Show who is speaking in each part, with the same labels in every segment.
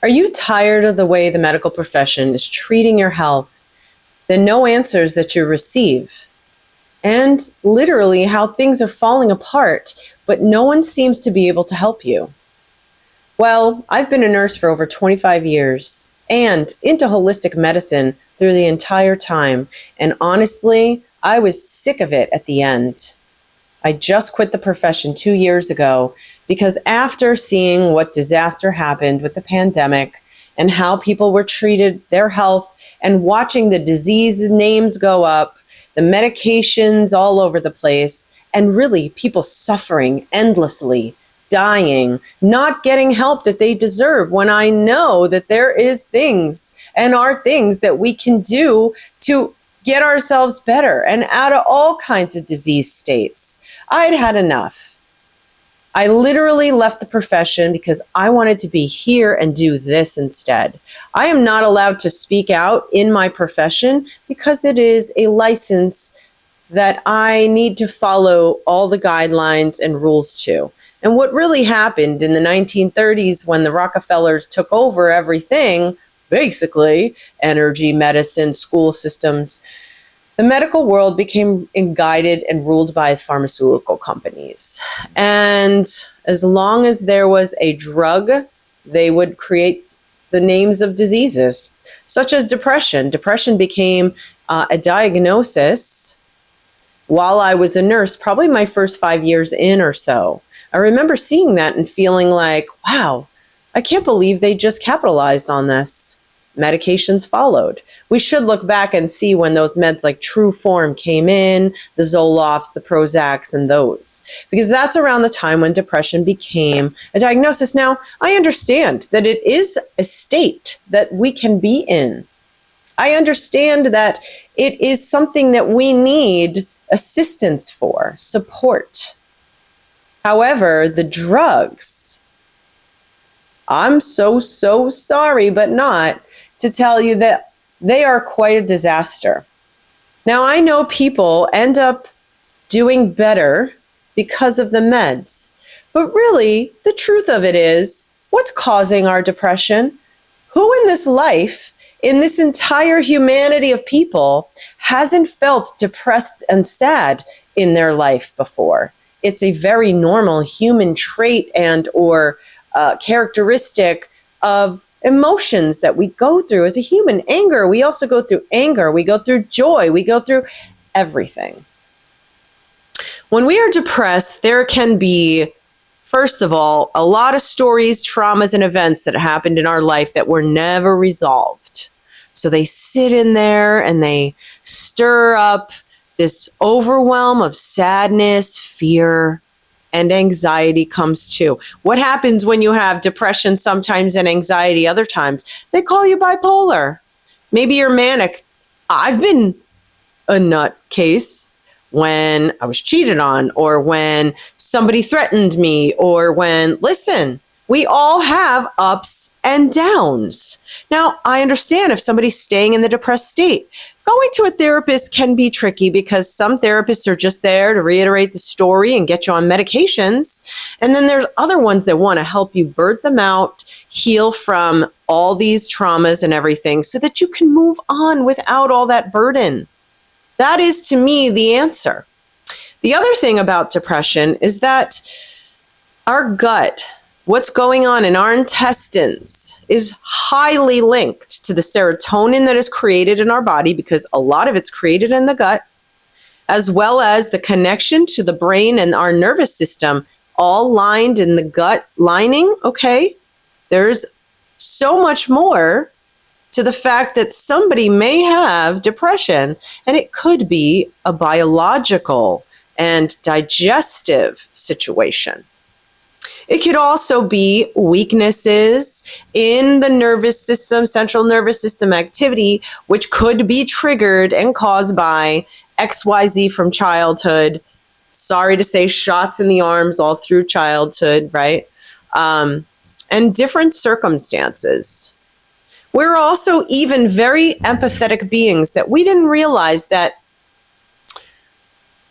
Speaker 1: Are you tired of the way the medical profession is treating your health, the no answers that you receive, and literally how things are falling apart, but no one seems to be able to help you? Well, I've been a nurse for over 25 years and into holistic medicine through the entire time, and honestly, I was sick of it at the end. I just quit the profession 2 years ago because after seeing what disaster happened with the pandemic and how people were treated, their health, and watching the disease names go up, the medications all over the place, and really people suffering endlessly, dying, not getting help that they deserve, when I know that there is things and are things that we can do to get ourselves better and out of all kinds of disease states. I'd had enough. I literally left the profession because I wanted to be here and do this instead. I am not allowed to speak out in my profession because it is a license that I need to follow all the guidelines and rules to. And what really happened in the 1930s when the Rockefellers took over everything, basically energy, medicine, school systems, the medical world became guided and ruled by pharmaceutical companies. And as long as there was a drug, they would create the names of diseases, such as depression. Depression became a diagnosis while I was a nurse, probably my first 5 years in or so. I remember seeing that and feeling like, wow, I can't believe they just capitalized on this. Medications followed. We should look back and see when those meds like True Form came in, the Zolofts, the Prozacs, and those. Because that's around the time when depression became a diagnosis. Now, I understand that it is a state that we can be in. I understand that it is something that we need assistance for, support. However, the drugs, I'm so sorry, but not to tell you that they are quite a disaster. Now, I know people end up doing better because of the meds, but really, the truth of it is, what's causing our depression? Who in this life, in this entire humanity of people, hasn't felt depressed and sad in their life before? It's a very normal human trait and or characteristic of emotions that we go through as a human. Anger, we also go through anger. We go through joy. We go through everything. When we are depressed, there can be, first of all, a lot of stories, traumas, and events that happened in our life that were never resolved. So they sit in there and they stir up this overwhelm of sadness, fear, and anxiety comes too. What happens when you have depression sometimes and anxiety other times? They call you bipolar. Maybe you're manic. I've been a nutcase when I was cheated on, or when somebody threatened me, or when, listen, we all have ups and downs. Now, I understand if somebody's staying in the depressed state. Going to a therapist can be tricky because some therapists are just there to reiterate the story and get you on medications. And then there's other ones that want to help you birth them out, heal from all these traumas and everything so that you can move on without all that burden. That is, to me, the answer. The other thing about depression is that our gut, what's going on in our intestines, is highly linked to the serotonin that is created in our body, because a lot of it's created in the gut, as well as the connection to the brain and our nervous system, all lined in the gut lining, okay? There's so much more to the fact that somebody may have depression, and it could be a biological and digestive situation. It could also be weaknesses in the nervous system, central nervous system activity, which could be triggered and caused by XYZ from childhood. Sorry to say, shots in the arms all through childhood, right? And different circumstances. We're also even very empathetic beings that we didn't realize that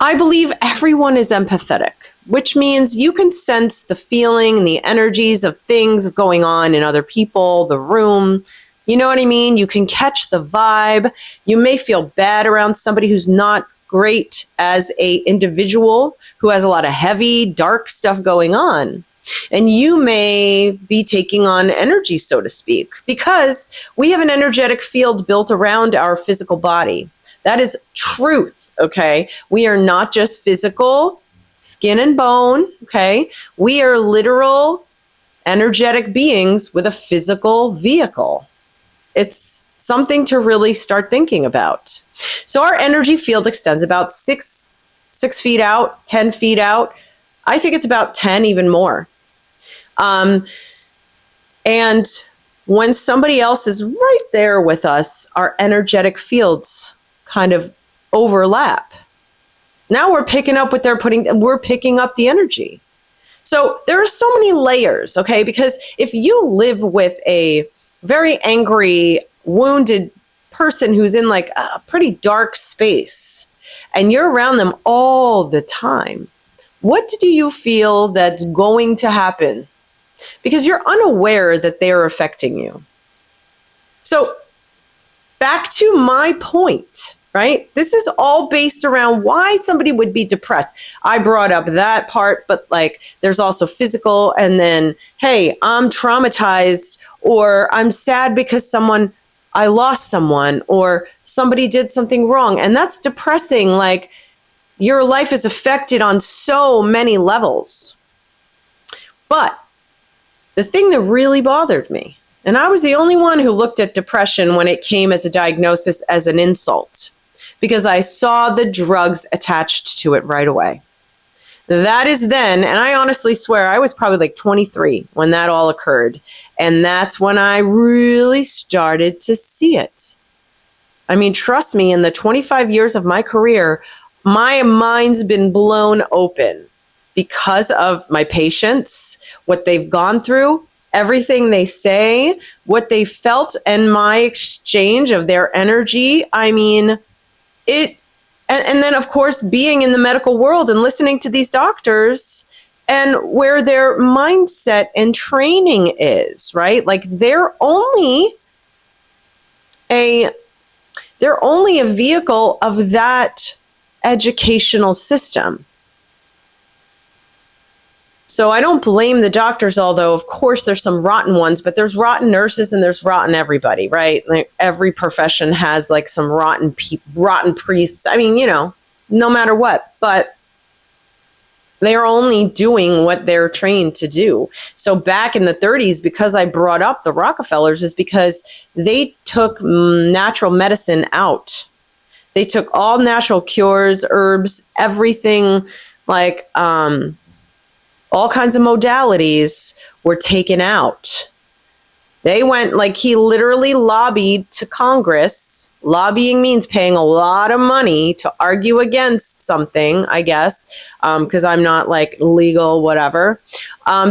Speaker 1: I believe everyone is empathetic, which means you can sense the feeling and the energies of things going on in other people, the room. You know what I mean? You can catch the vibe. You may feel bad around somebody who's not great as a individual, who has a lot of heavy, dark stuff going on. And you may be taking on energy, so to speak, because we have an energetic field built around our physical body. That is truth, okay? We are not just physical, skin and bone, okay? We are literal, energetic beings with a physical vehicle. It's something to really start thinking about. So our energy field extends about 6 feet out, 10 feet out. I think it's about 10, even more. And when somebody else is right there with us, our energetic fields kind of overlap. Now we're picking up what we're picking up the energy. So there are so many layers, okay? Because if you live with a very angry, wounded person who's in like a pretty dark space and you're around them all the time, what do you feel that's going to happen? Because you're unaware that they're affecting you. So back to my point, right? This is all based around why somebody would be depressed. I brought up that part, but like there's also physical, and then, hey, I'm traumatized, or I'm sad because I lost someone, or somebody did something wrong. And that's depressing. Like your life is affected on so many levels. But the thing that really bothered me, and I was the only one who looked at depression when it came as a diagnosis as an insult, because I saw the drugs attached to it right away. That is then, and I honestly swear I was probably like 23 when that all occurred. And that's when I really started to see it. I mean, trust me, in the 25 years of my career, my mind's been blown open because of my patients, what they've gone through, everything they say, what they felt, and my exchange of their energy. I mean, and then, of course, being in the medical world and listening to these doctors and where their mindset and training is, right? Like they're only a vehicle of that educational system. So I don't blame the doctors, although of course there's some rotten ones, but there's rotten nurses and there's rotten everybody, right? Like every profession has like some rotten priests. I mean, no matter what, but they're only doing what they're trained to do. So back in the 30s, because I brought up the Rockefellers, is because they took natural medicine out. They took all natural cures, herbs, everything, like all kinds of modalities were taken out. They went, like, he literally lobbied to Congress. Lobbying means paying a lot of money to argue against something, I guess, because I'm not like legal, whatever.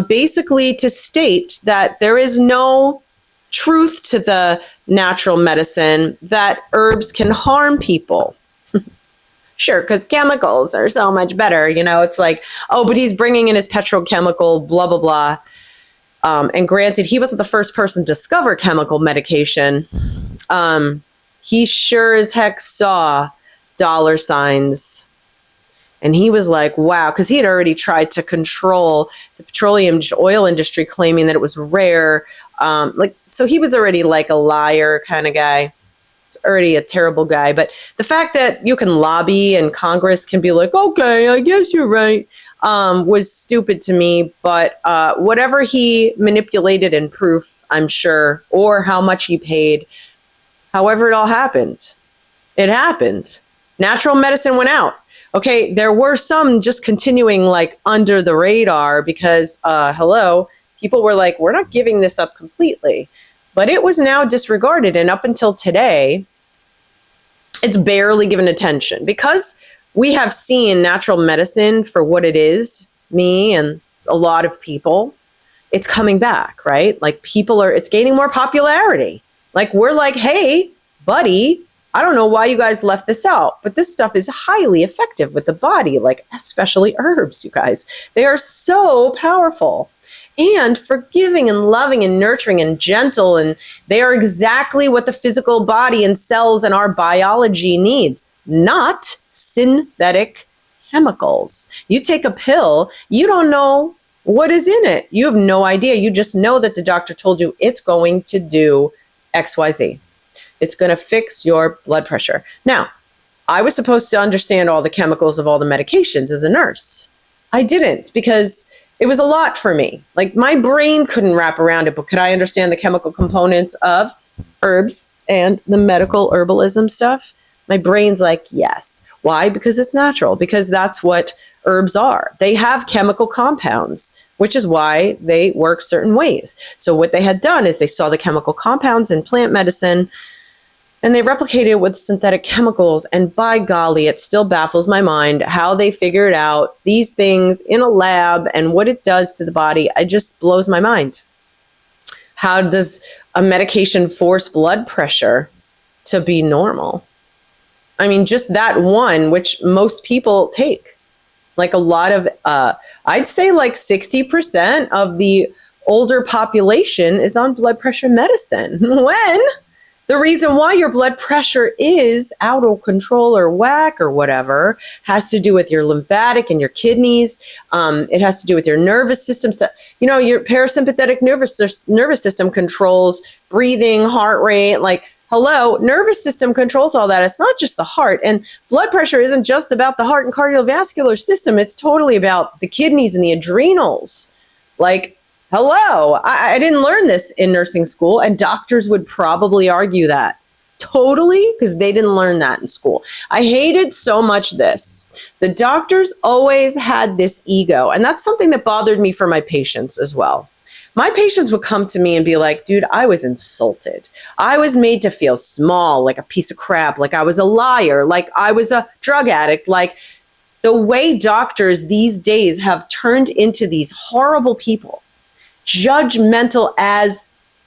Speaker 1: Basically to state that there is no truth to the natural medicine, that herbs can harm people. Sure, because chemicals are so much better. It's like, oh, but he's bringing in his petrochemical, blah, blah, blah. And granted, he wasn't the first person to discover chemical medication. He sure as heck saw dollar signs. And he was like, wow, because he had already tried to control the petroleum oil industry, claiming that it was rare. So he was already like a liar kind of guy. It's already a terrible guy. But the fact that you can lobby and Congress can be like, okay, I guess you're right, was stupid to me. But whatever he manipulated in proof, I'm sure, or how much he paid, however it all happened, it happened. Natural medicine went out. Okay, there were some just continuing like under the radar because, people were like, we're not giving this up completely. But it was now disregarded, and up until today, it's barely given attention because we have seen natural medicine for what it is, me and a lot of people. It's coming back, right? Like it's gaining more popularity. Like we're like, hey, buddy, I don't know why you guys left this out, but this stuff is highly effective with the body, like especially herbs, you guys. They are so powerful and forgiving and loving and nurturing and gentle. And they are exactly what the physical body and cells and our biology needs, not synthetic chemicals. You take a pill, you don't know what is in it. You have no idea. You just know that the doctor told you it's going to do XYZ. It's going to fix your blood pressure. Now, I was supposed to understand all the chemicals of all the medications as a nurse. I didn't, because it was a lot for me. Like, my brain couldn't wrap around it, but could I understand the chemical components of herbs and the medical herbalism stuff? My brain's like, yes. Why? Because it's natural, because that's what herbs are. They have chemical compounds, which is why they work certain ways. So what they had done is they saw the chemical compounds in plant medicine, and they replicated it with synthetic chemicals. And by golly, it still baffles my mind how they figured out these things in a lab and what it does to the body. It just blows my mind. How does a medication force blood pressure to be normal? I mean, just that one, which most people take. Like a lot of, I'd say like 60% of the older population is on blood pressure medicine. When the reason why your blood pressure is out of control or whack or whatever has to do with your lymphatic and your kidneys. It has to do with your nervous system. So, you know, your parasympathetic nervous system controls breathing, heart rate. Like, hello, nervous system controls all that. It's not just the heart. And blood pressure isn't just about the heart and cardiovascular system. It's totally about the kidneys and the adrenals. Like, hello, I didn't learn this in nursing school, and doctors would probably argue that. Totally, because they didn't learn that in school. I hated so much this. The doctors always had this ego, and that's something that bothered me for my patients as well. My patients would come to me and be like, dude, I was insulted. I was made to feel small, like a piece of crap, like I was a liar, like I was a drug addict, like the way doctors these days have turned into these horrible people. Judgmental as,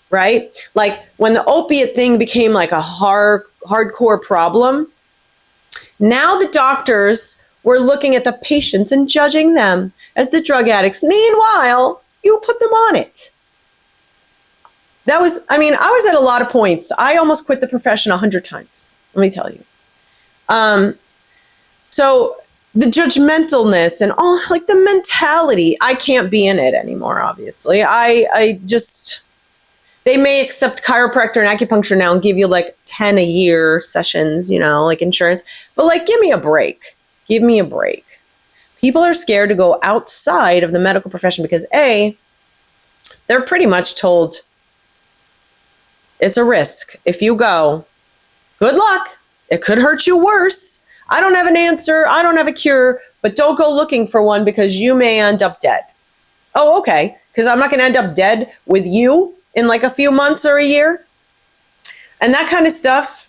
Speaker 1: right? Like when the opiate thing became like a hardcore problem, now the doctors were looking at the patients and judging them as the drug addicts. Meanwhile, you put them on it. I was at a lot of points. I almost quit the profession 100 times, let me tell you. So the judgmentalness and all, like the mentality, I can't be in it anymore, obviously. They may accept chiropractor and acupuncture now and give you like 10 a year sessions, you know, like insurance. But like, give me a break. Give me a break. People are scared to go outside of the medical profession because A, they're pretty much told it's a risk. If you go, good luck. It could hurt you worse. I don't have an answer. I don't have a cure, but don't go looking for one because you may end up dead. Oh, okay. Because I'm not going to end up dead with you in like a few months or a year. And that kind of stuff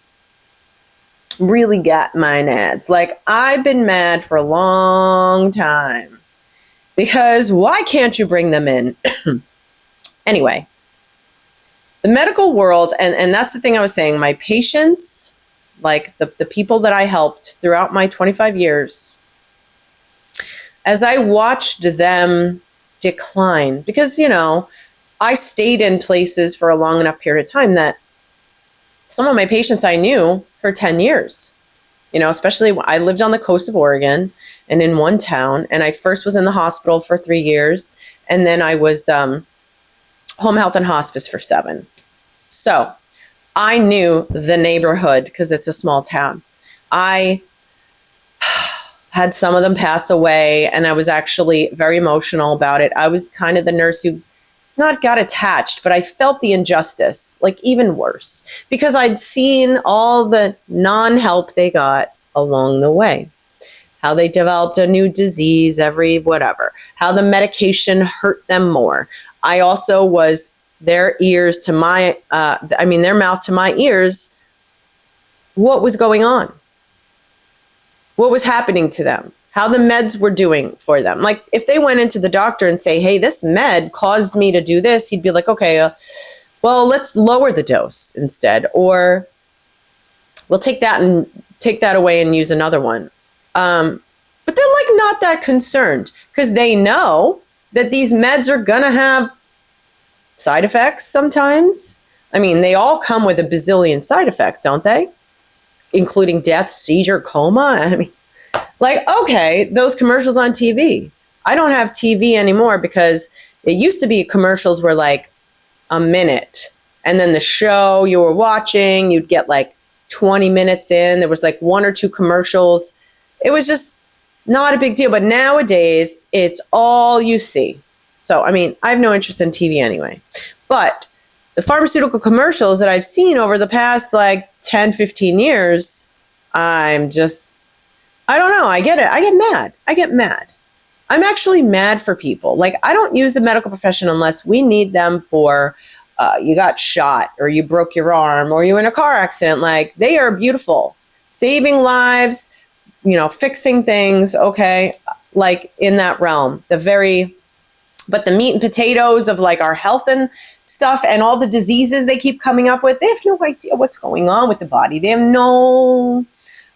Speaker 1: really got my nads. Like, I've been mad for a long time because why can't you bring them in? Anyway, the medical world, and that's the thing I was saying, my patients, like the people that I helped throughout my 25 years, as I watched them decline, because, you know, I stayed in places for a long enough period of time that some of my patients I knew for 10 years, you know, especially when I lived on the coast of Oregon and in one town, and I first was in the hospital for 3 years, and then I was home health and hospice for 7. So I knew the neighborhood because it's a small town. I had some of them pass away, and I was actually very emotional about it. I was kind of the nurse who not got attached, but I felt the injustice, like even worse, because I'd seen all the non-help they got along the way, how they developed a new disease every whatever, how the medication hurt them more. I also was their ears to my, their mouth to my ears. What was going on? What was happening to them? How the meds were doing for them. Like if they went into the doctor and say, hey, this med caused me to do this, he'd be like, okay, well, let's lower the dose instead. Or we'll take that away and use another one. But they're like not that concerned because they know that these meds are going to have side effects sometimes. I mean, they all come with a bazillion side effects, don't they? Including death, seizure, coma. I mean, like, okay, those commercials on TV. I don't have TV anymore because it used to be commercials were like a minute. And then the show you were watching, you'd get like 20 minutes in. There was like one or two commercials. It was just not a big deal. But nowadays, it's all you see. So, I mean, I have no interest in TV anyway. But the pharmaceutical commercials that I've seen over the past like 10, 15 years, I don't know. I get it. I get mad. I'm actually mad for people. Like, I don't use the medical profession unless we need them for you got shot or you broke your arm or you're in a car accident. Like, they are beautiful. Saving lives, fixing things, okay? Like, in that realm. But the meat and potatoes of like our health and stuff and all the diseases they keep coming up with, they have no idea what's going on with the body. They have no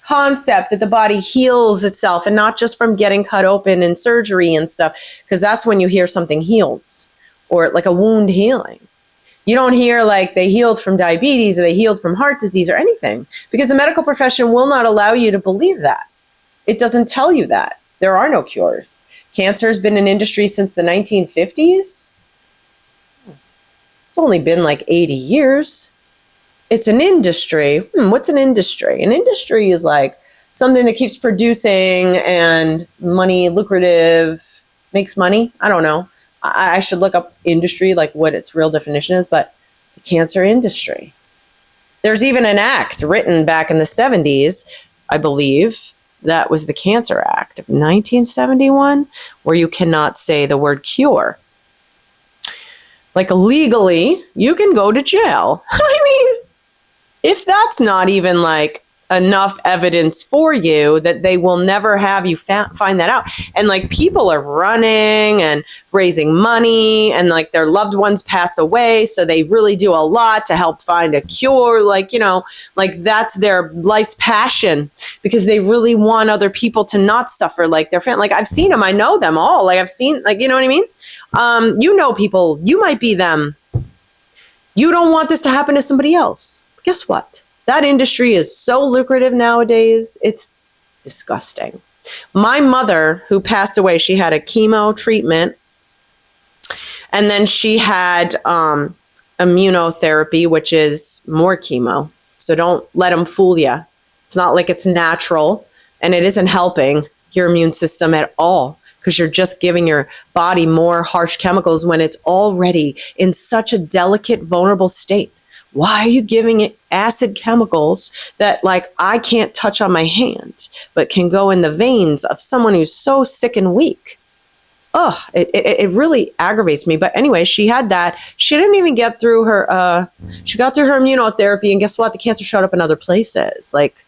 Speaker 1: concept that the body heals itself, and not just from getting cut open and surgery and stuff, because that's when you hear something heals or like a wound healing. You don't hear like they healed from diabetes or they healed from heart disease or anything, because the medical profession will not allow you to believe that. It doesn't tell you that. There are no cures. Cancer has been an industry since the 1950s. It's only been like 80 years. It's an industry. What's an industry? An industry is like something that keeps producing and money, lucrative, makes money. I don't know. I should look up industry, like what its real definition is, but the cancer industry. There's even an act written back in the 70s, I believe. That was the Cancer Act of 1971, where you cannot say the word cure. Like, legally, you can go to jail. I mean, if that's not even like enough evidence for you, that they will never have you find that out. And like, people are running and raising money, and like their loved ones pass away, so they really do a lot to help find a cure. Like, like that's their life's passion, because they really want other people to not suffer like their family. Like, I've seen them. I know them all. Like, I've seen, like, you know what I mean? People, you might be them. You don't want this to happen to somebody else. But guess what? That industry is so lucrative nowadays. It's disgusting. My mother, who passed away, she had a chemo treatment, and then she had immunotherapy, which is more chemo. So don't let them fool you. It's not like it's natural, and it isn't helping your immune system at all, because you're just giving your body more harsh chemicals when it's already in such a delicate, vulnerable state. Why are you giving it acid chemicals that like I can't touch on my hand, but can go in the veins of someone who's so sick and weak? It really aggravates me. But anyway, she had that. She didn't even get through her, she got through her immunotherapy, and guess what? The cancer showed up in other places. Like,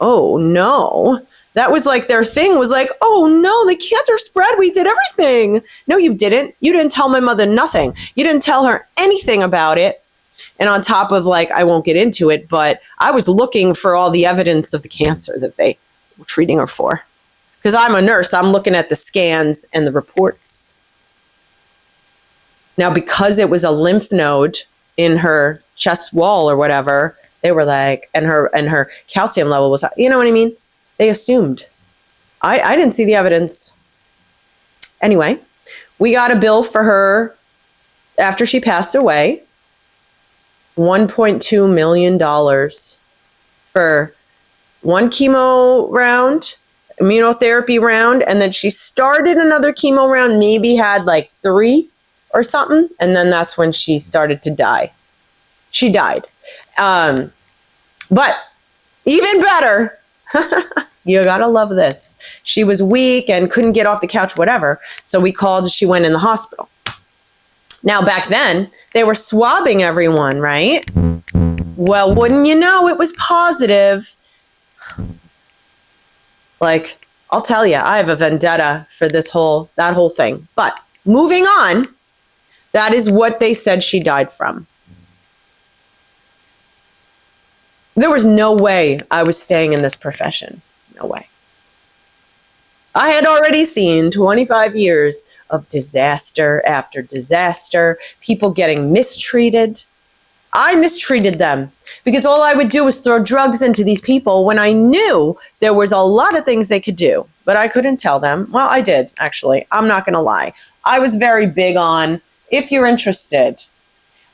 Speaker 1: oh no. That was like their thing was like, oh no, the cancer spread. We did everything. No, you didn't. You didn't tell my mother nothing. You didn't tell her anything about it. And on top of like, I won't get into it, but I was looking for all the evidence of the cancer that they were treating her for. Because I'm a nurse, I'm looking at the scans and the reports. Now, because it was a lymph node in her chest wall or whatever, they were like, and her calcium level was high. You know what I mean? They assumed. I didn't see the evidence. Anyway, we got a bill for her after she passed away. $1.2 million for one chemo round, immunotherapy round, and then she started another chemo round, maybe had like 3 or something, and then that's when she started to die. She died. But even better, you gotta love this. She was weak and couldn't get off the couch, whatever, so we called, she went in the hospital. Now, back then, they were swabbing everyone, right? Well, wouldn't you know, it was positive. Like, I'll tell you, I have a vendetta for that whole thing. But moving on, that is what they said she died from. There was no way I was staying in this profession. No way. I had already seen 25 years of disaster after disaster, people getting mistreated. I mistreated them because all I would do was throw drugs into these people when I knew there was a lot of things they could do, but I couldn't tell them. Well, I did, actually. I'm not going to lie. I was very big on, if you're interested.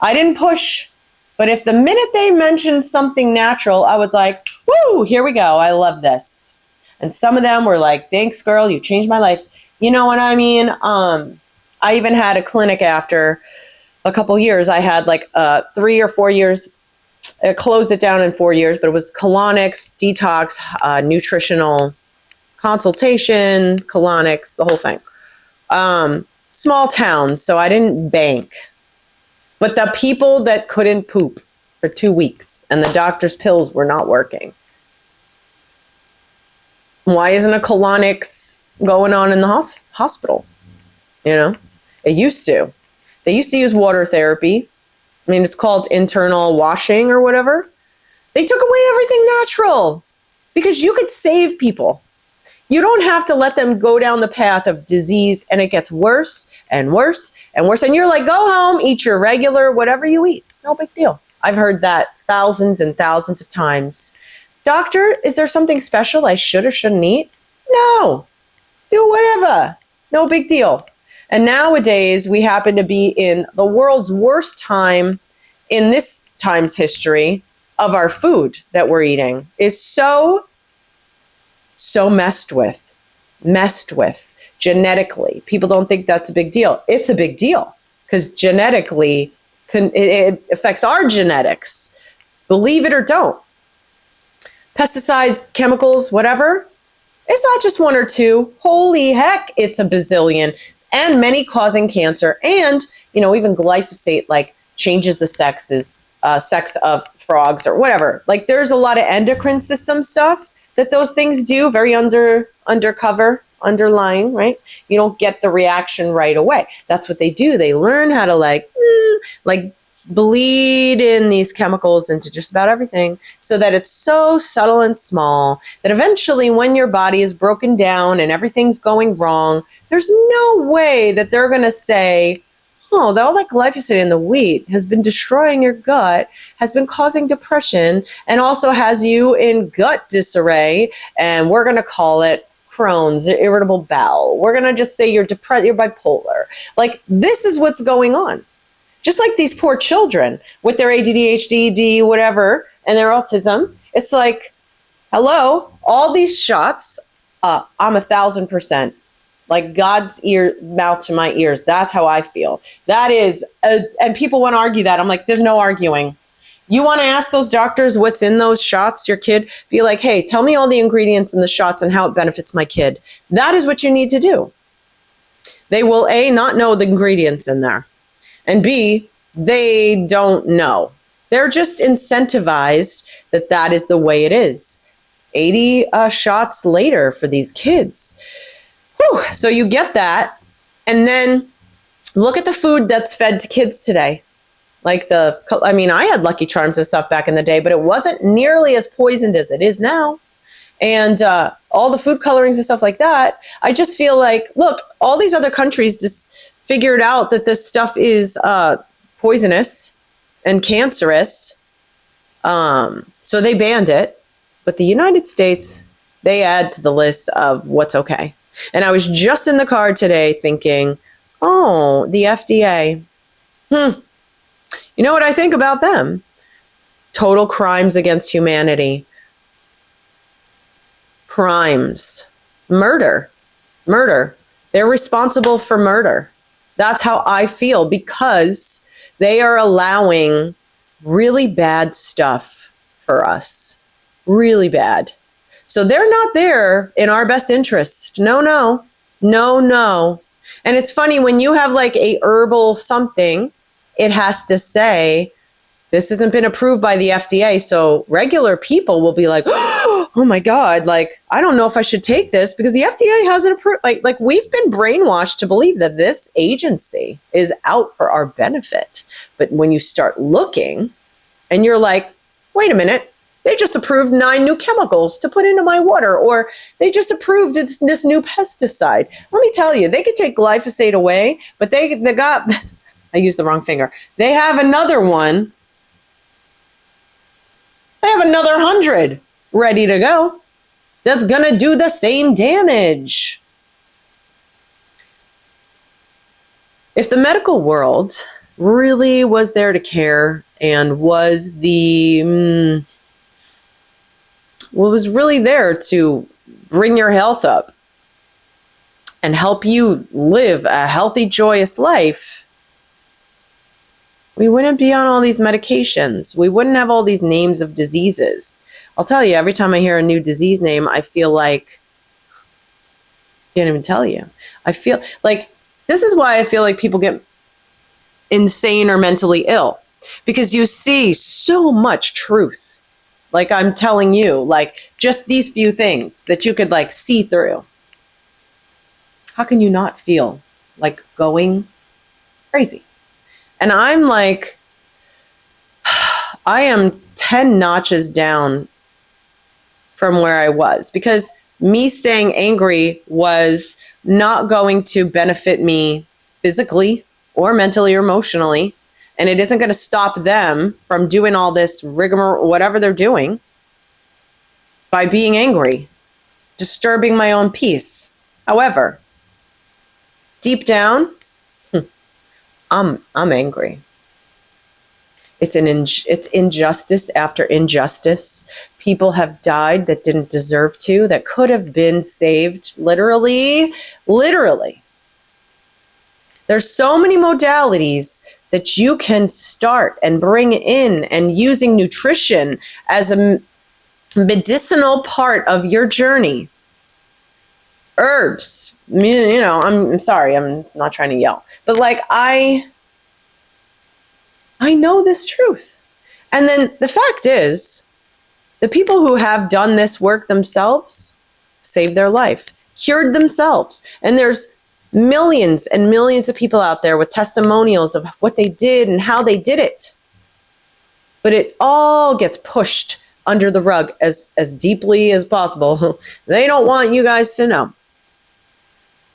Speaker 1: I didn't push, but if the minute they mentioned something natural, I was like, woo, here we go. I love this. And some of them were like, thanks, girl, you changed my life. You know what I mean? I even had a clinic after a couple years. I had like 3 or 4 years. I closed it down in 4 years, but it was colonics, detox, nutritional consultation, colonics, the whole thing. Small town, so I didn't bank. But the people that couldn't poop for 2 weeks and the doctor's pills were not working. Why isn't a colonics going on in the hospital? You know, it used to. They used to use water therapy. I mean, it's called internal washing or whatever. They took away everything natural because you could save people. You don't have to let them go down the path of disease, and it gets worse and worse and worse. And you're like, go home, eat your regular, whatever you eat. No big deal. I've heard that thousands and thousands of times. Doctor, is there something special I should or shouldn't eat? No. Do whatever. No big deal. And nowadays, we happen to be in the world's worst time in this time's history of our food that we're eating is so messed with genetically. People don't think that's a big deal. It's a big deal because genetically, it affects our genetics. Believe it or don't. Pesticides, chemicals, whatever. It's not just one or two. Holy heck, it's a bazillion. And many causing cancer. And, you know, even glyphosate, like, changes the sex of frogs or whatever. Like, there's a lot of endocrine system stuff that those things do, very undercover, underlying, right? You don't get the reaction right away. That's what they do. They learn how to, like bleed in these chemicals into just about everything so that it's so subtle and small that eventually when your body is broken down and everything's going wrong, there's no way that they're going to say, oh, all that glyphosate in the wheat has been destroying your gut, has been causing depression, and also has you in gut disarray, and we're going to call it Crohn's, irritable bowel. We're going to just say you're depressed, you're bipolar. Like, this is what's going on. Just like these poor children with their ADD, ADHD, whatever, and their autism. It's like, hello, all these shots, I'm 1,000%. Like God's mouth to my ears. That's how I feel. That is, and people want to argue that. I'm like, there's no arguing. You want to ask those doctors what's in those shots, your kid? Be like, hey, tell me all the ingredients in the shots and how it benefits my kid. That is what you need to do. They will, A, not know the ingredients in there. And B, they don't know. They're just incentivized that is the way it is. 80 shots later for these kids. Whew. So you get that. And then look at the food that's fed to kids today. Like I had Lucky Charms and stuff back in the day, but it wasn't nearly as poisoned as it is now. And all the food colorings and stuff like that. I just feel like, look, all these other countries just figured out that this stuff is poisonous and cancerous. So they banned it. But the United States, they add to the list of what's okay. And I was just in the car today thinking, oh, the FDA. You know what I think about them? Total crimes against humanity. Crimes. Murder. They're responsible for murder. That's how I feel because they are allowing really bad stuff for us. Really bad. So they're not there in our best interest. No. And it's funny when you have like a herbal something, it has to say, this hasn't been approved by the FDA. So regular people will be like, oh my God, like, I don't know if I should take this because the FDA hasn't approved. Like we've been brainwashed to believe that this agency is out for our benefit. But when you start looking and you're like, wait a minute, they they just approved 9 new chemicals to put into my water, or they just approved this new pesticide. Let me tell you, they could take glyphosate away, but they got, I used the wrong finger. They have another one. They have another 100 ready to go that's going to do the same damage. If the medical world really was there to care and was really there to bring your health up and help you live a healthy, joyous life, we wouldn't be on all these medications. We wouldn't have all these names of diseases. I'll tell you, every time I hear a new disease name, I feel like, I can't even tell you. I feel like, this is why I feel like people get insane or mentally ill, because you see so much truth. Like I'm telling you, like just these few things that you could like see through. How can you not feel like going crazy? And I'm like, I am 10 notches down from where I was, because me staying angry was not going to benefit me physically or mentally or emotionally. And it isn't going to stop them from doing all this rigmarole, whatever they're doing, by being angry, disturbing my own peace. However, deep down, I'm angry. It's injustice after injustice. People have died that didn't deserve to, that could have been saved, literally. There's so many modalities that you can start and bring in, and using nutrition as a medicinal part of your journey. Herbs, I'm sorry, I'm not trying to yell, but like I know this truth. And then the fact is, the people who have done this work themselves saved their life, cured themselves. And there's millions and millions of people out there with testimonials of what they did and how they did it. But it all gets pushed under the rug as deeply as possible. They don't want you guys to know.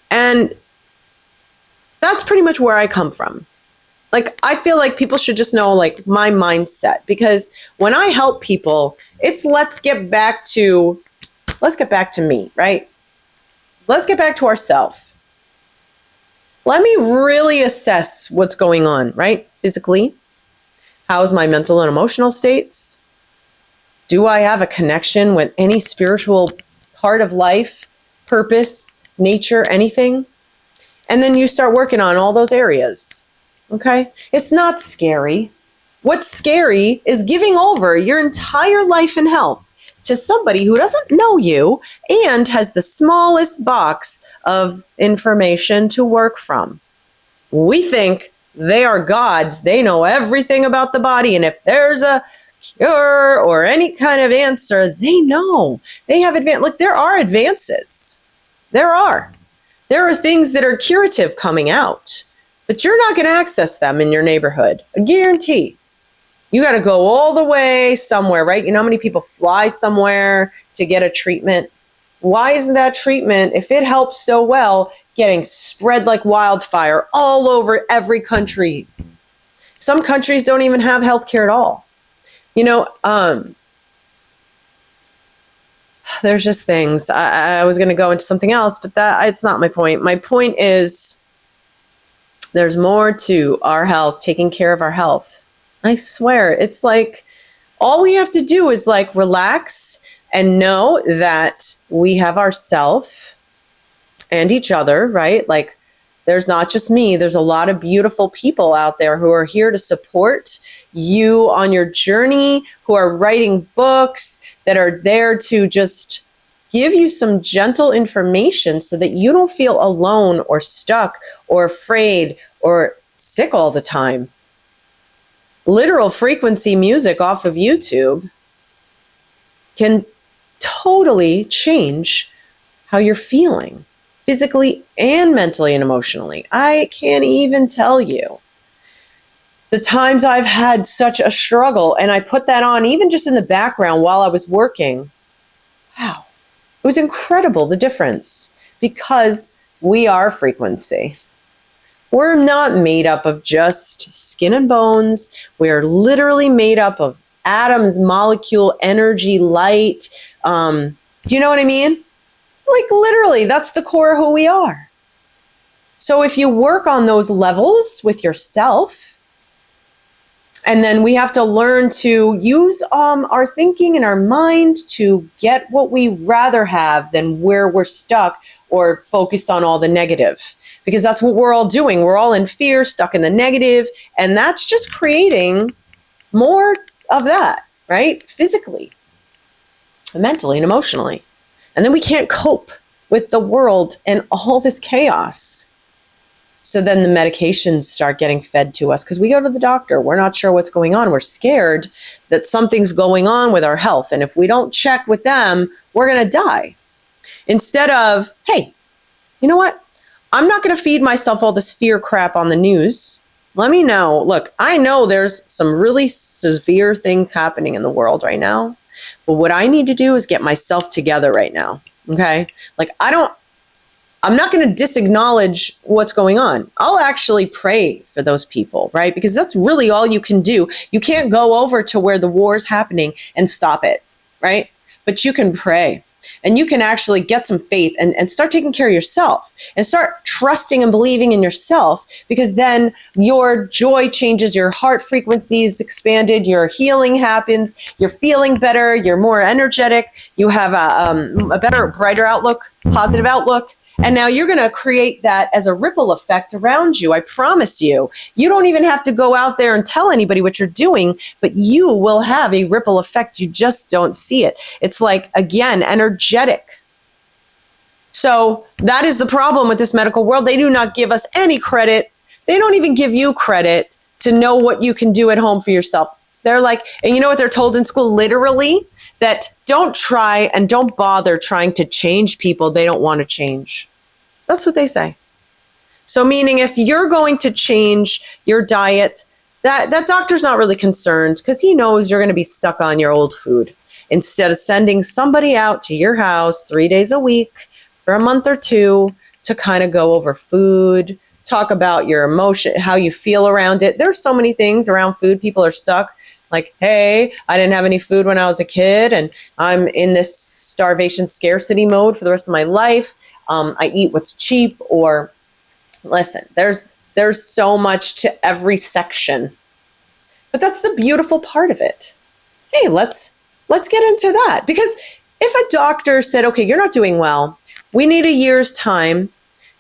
Speaker 1: And that's pretty much where I come from. Like, I feel like people should just know, like, my mindset, because when I help people, it's let's get back to me, right? Let's get back to ourselves. Let me really assess what's going on, right? Physically. How's my mental and emotional states? Do I have a connection with any spiritual part of life, purpose, nature, anything? And then you start working on all those areas. Okay? It's not scary. What's scary is giving over your entire life and health to somebody who doesn't know you and has the smallest box of information to work from. We think they are gods. They know everything about the body. And if there's a cure or any kind of answer, they know. They have Look, there are advances. There are things that are curative coming out, but you're not going to access them in your neighborhood. I guarantee. You got to go all the way somewhere, right? You know how many people fly somewhere to get a treatment? Why isn't that treatment, if it helps so well, getting spread like wildfire all over every country? Some countries don't even have healthcare at all. There's just things. I was going to go into something else, but it's not my point. My point is there's more to our health, taking care of our health. I swear, it's like all we have to do is like relax and know that we have ourselves and each other, right? Like there's not just me. There's a lot of beautiful people out there who are here to support you on your journey, who are writing books, that are there to just give you some gentle information so that you don't feel alone or stuck or afraid or sick all the time. Literal frequency music off of YouTube can totally change how you're feeling physically and mentally and emotionally. I can't even tell you. The times I've had such a struggle, and I put that on even just in the background while I was working. Wow. It was incredible, the difference, because we are frequency. We're not made up of just skin and bones. We're literally made up of atoms, molecule, energy, light. Do you know what I mean? Like literally, that's the core of who we are. So if you work on those levels with yourself, and then we have to learn to use our thinking and our mind to get what we rather have than where we're stuck or focused on all the negative. Because that's what we're all doing. We're all in fear, stuck in the negative, and that's just creating more of that, right? Physically, mentally, and emotionally. And then we can't cope with the world and all this chaos. So then the medications start getting fed to us because we go to the doctor. We're not sure what's going on. We're scared that something's going on with our health. And if we don't check with them, we're going to die. Instead of, hey, you know what? I'm not going to feed myself all this fear crap on the news. Let me know. Look, I know there's some really severe things happening in the world right now. But what I need to do is get myself together right now. Okay? Like, I'm not going to disacknowledge what's going on. I'll actually pray for those people, right? Because that's really all you can do. You can't go over to where the war is happening and stop it, right? But you can pray. And you can actually get some faith and start taking care of yourself and start trusting and believing in yourself, because then your joy changes, your heart frequency is expanded, your healing happens, you're feeling better, you're more energetic, you have a better, brighter outlook, positive outlook. And now you're going to create that as a ripple effect around you. I promise you. You don't even have to go out there and tell anybody what you're doing, but you will have a ripple effect. You just don't see it. It's like, again, energetic. So that is the problem with this medical world. They do not give us any credit. They don't even give you credit to know what you can do at home for yourself. They're like, and you know what they're told in school? Literally, that don't try and don't bother trying to change people they don't want to change. That's what they say. So meaning if you're going to change your diet, that doctor's not really concerned because he knows you're going to be stuck on your old food. Instead of sending somebody out to your house 3 days a week for a month or two to kind of go over food, talk about your emotion, how you feel around it. There's so many things around food. People are stuck. Like, hey, I didn't have any food when I was a kid, and I'm in this starvation scarcity mode for the rest of my life. I eat what's cheap. Or listen, there's so much to every section, but that's the beautiful part of it. Hey, let's get into that, because if a doctor said, okay, you're not doing well, we need a year's time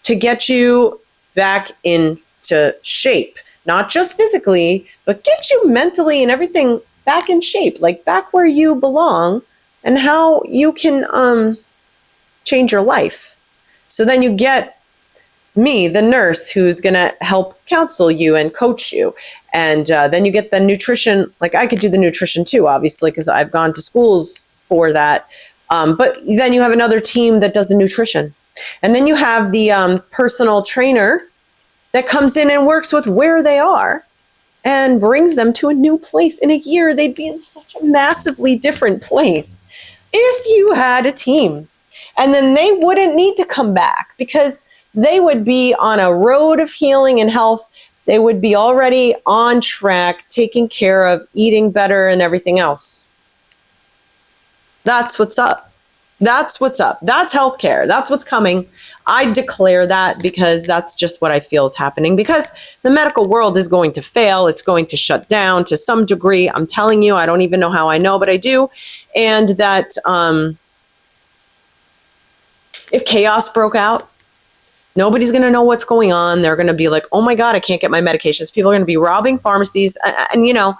Speaker 1: to get you back into shape. Not just physically, but get you mentally and everything back in shape, like back where you belong, and how you can change your life. So then you get me, the nurse, who's going to help counsel you and coach you. And then you get the nutrition. Like I could do the nutrition too, obviously, because I've gone to schools for that. But then you have another team that does the nutrition. And then you have the personal trainer that comes in and works with where they are and brings them to a new place. In a year, they'd be in such a massively different place if you had a team. And then they wouldn't need to come back because they would be on a road of healing and health. They would be already on track, taking care of, eating better and everything else. That's what's up. That's what's up. That's healthcare. That's what's coming. I declare that because that's just what I feel is happening, because the medical world is going to fail. It's going to shut down to some degree. I'm telling you, I don't even know how I know, but I do. And that if chaos broke out, nobody's going to know what's going on. They're going to be like, oh my God, I can't get my medications. People are going to be robbing pharmacies. And you know,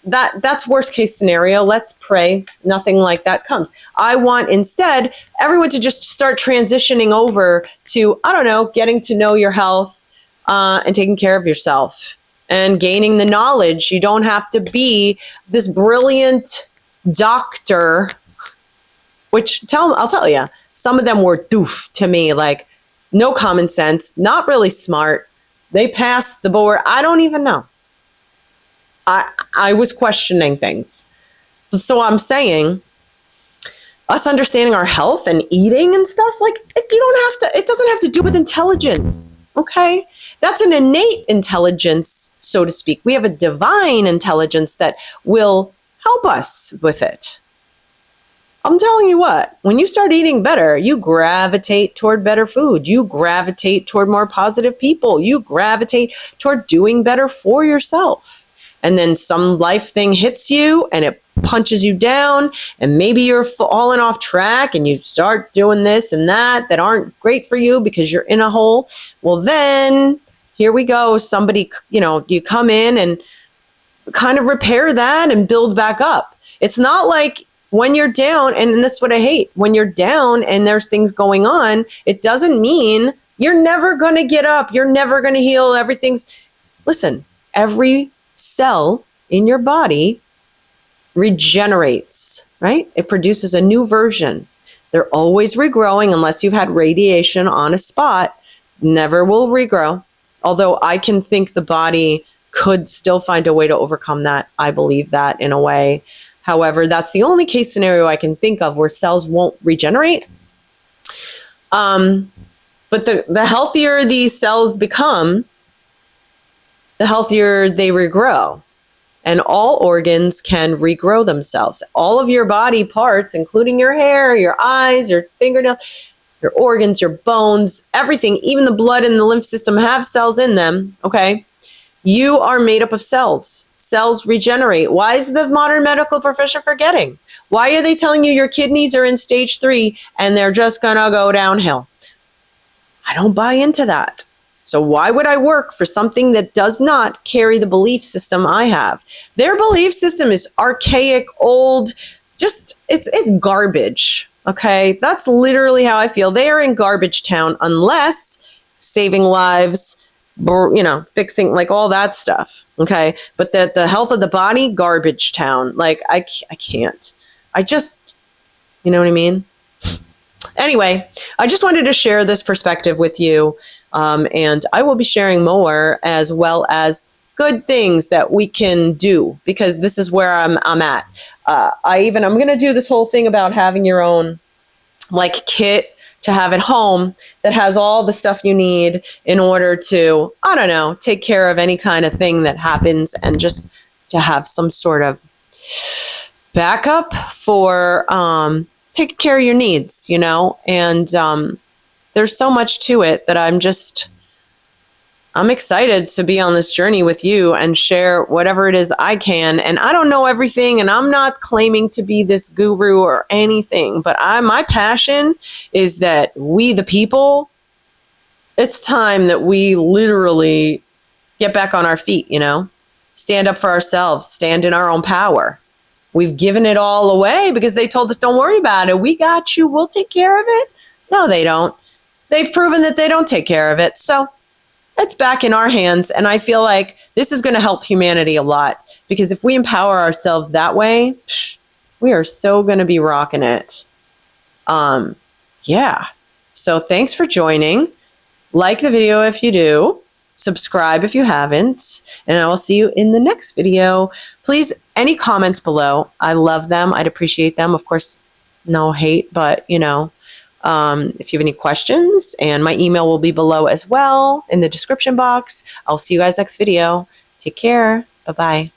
Speaker 1: that's worst case scenario. Let's pray nothing like that comes. I want instead everyone to just start transitioning over to, I don't know, getting to know your health and taking care of yourself and gaining the knowledge. You don't have to be this brilliant doctor, which I'll tell you, some of them were doof to me, like no common sense, not really smart. They passed the board. I don't even know. I was questioning things. So I'm saying, us understanding our health and eating and stuff, like, it doesn't have to do with intelligence, okay? That's an innate intelligence, so to speak. We have a divine intelligence that will help us with it. I'm telling you what, when you start eating better, you gravitate toward better food. You gravitate toward more positive people. You gravitate toward doing better for yourself. And then some life thing hits you and it punches you down, and maybe you're falling off track and you start doing this and that aren't great for you because you're in a hole. Well, then here we go. Somebody, you come in and kind of repair that and build back up. It's not like when you're down, and that's what I hate, when you're down and there's things going on, it doesn't mean you're never going to get up. You're never going to heal. Listen, every cell in your body regenerates, right? It produces a new version. They're always regrowing unless you've had radiation on a spot, never will regrow. Although I can think the body could still find a way to overcome that. I believe that in a way. However, that's the only case scenario I can think of where cells won't regenerate. But the healthier these cells become, the healthier they regrow. And all organs can regrow themselves. All of your body parts, including your hair, your eyes, your fingernails, your organs, your bones, everything, even the blood and the lymph system have cells in them, okay? You are made up of cells. Cells regenerate. Why is the modern medical profession forgetting? Why are they telling you your kidneys are in stage 3 and they're just going to go downhill? I don't buy into that. So why would I work for something that does not carry the belief system I have? Their belief system is archaic, old, it's garbage, okay? That's literally how I feel. They are in garbage town unless saving lives, fixing, like, all that stuff, okay? But the health of the body, garbage town. Like, I can't. You know what I mean? Anyway, I just wanted to share this perspective with you, and I will be sharing more, as well as good things that we can do, because this is where I'm at. I'm going to do this whole thing about having your own, like, kit to have at home that has all the stuff you need in order to, I don't know, take care of any kind of thing that happens, and just to have some sort of backup for taking care of your needs, and there's so much to it that I'm excited to be on this journey with you and share whatever it is I can. And I don't know everything, and I'm not claiming to be this guru or anything, but my passion is that we, the people, it's time that we literally get back on our feet, stand up for ourselves, stand in our own power. We've given it all away because they told us, don't worry about it. We got you. We'll take care of it. No, they don't. They've proven that they don't take care of it. So it's back in our hands. And I feel like this is going to help humanity a lot, because if we empower ourselves that way, we are so going to be rocking it. Yeah. So thanks for joining. Like the video if you do. Subscribe if you haven't, and I will see you in the next video. Please, any comments below, I love them. I'd appreciate them. Of course, no hate, but if you have any questions, and my email will be below as well in the description box. I'll see you guys next video. Take care. Bye-bye.